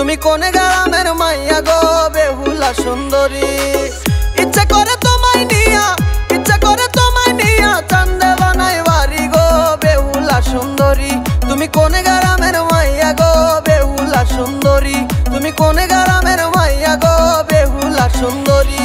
তুমি কোন গ্রামের মাইয়া গো বেহুলা সুন্দরী। ইচ্ছা করে তোমায় নিয়া, ইচ্ছা করে তোমায় নিয়া চান্দে বানাই বাড়ি গো বেহুলা সুন্দরী। তুমি কোন গ্রামের মাইয়া গো বেহুলা সুন্দরী। তুমি কোন গ্রামের মাইয়া গো বেহুলা সুন্দরী।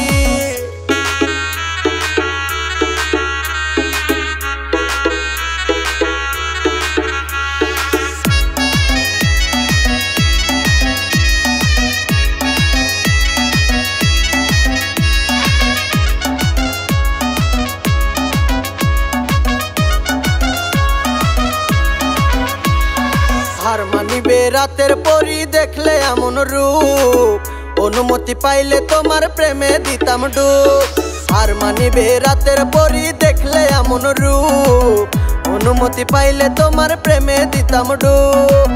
হার মানিবে রাতের পরি দেখলে এমন রূপ, অনুমতি পাইলে তোমার প্রেমে দিতাম ডুব। হার মানিবে রাতের পরি দেখলে এমন রূপ, অনুমতি পাইলে তোমার প্রেমে দিতাম ডুব।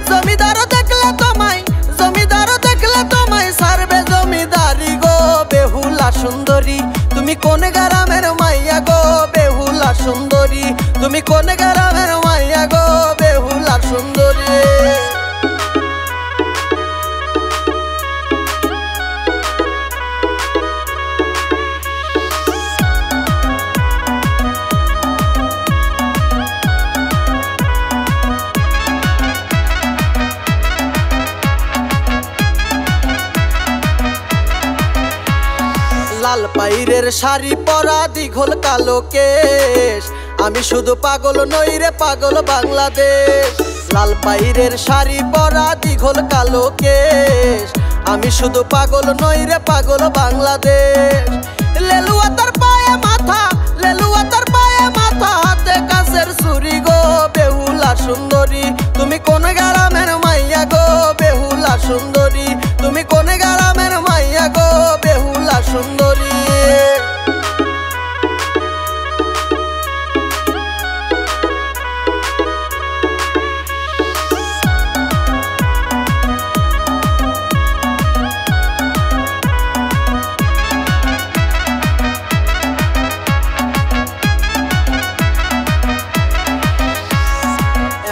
জমিদার দেখলে তোমায়, জমিদার দেখলে তোমায় সারবে জমিদারি গো বেহুলা সুন্দরী। তুমি কোন গ্রামের মাইয়া গো বেহুলা সুন্দরী। তুমি কোন গ্রামের মাইয়া গো বেহুলা সুন্দরী। লাল পাইরের শাড়ি পরা দীঘল কালো কেশ, আমি শুধু পাগল নই রে পাগল বাংলাদেশ। লাল পাইরের শাড়ি পরা দীঘল কালো কেশ, আমি শুধু পাগল নই রে পাগল বাংলাদেশ। লেলুয়া তার পায়ে মাথা, লেলুয়া তার পায়ে মাথা, হাতে কাছের ছুরি গো বেহুলা সুন্দরী। তুমি কোন গ্রামের মাইয়া গো বেহুলা সুন্দরী। তুমি কোন গ্রামের মাইয়া গো বেহুলা সুন্দরী।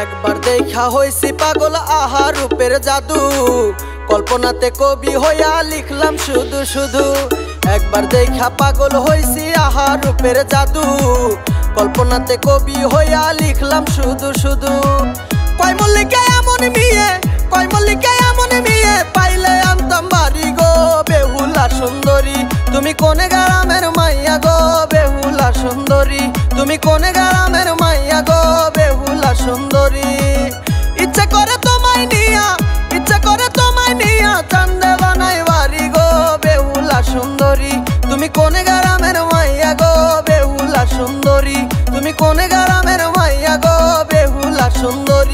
একবার দেখা হইছি পাগল আহা রূপের জাদু, কল্পনাতে কবি হইয়া লিখলাম শুধু শুধু। একবার দেখা পাগল হইছি আহা রূপের জাদু, কল্পনাতে কবি হইয়া লিখলাম শুধু শুধু। কয় মল্লিকা এমন মেয়ে, কয় মল্লিকা এমন মেয়ে, পাইলে আনতাম বাড়ি গো বেহুলা সুন্দরী। তুমি কোন গ্রামের মাইয়া গো বেহুলা সুন্দরী। তুমি কোন গ্রামের মাইয়া গো বেহুলা সুন্দরী। ইচ্ছা করে তোমায় নিয়া, ইচ্ছা করে তোমায় নিয়া চান্দে বানাই বাড়ি গো বেহুলা সুন্দরী। তুমি কোন গ্রামের মাইয়া গো বেহুলা সুন্দরী। তুমি কোন গ্রামের মাইয়া গো বেহুলা সুন্দরী।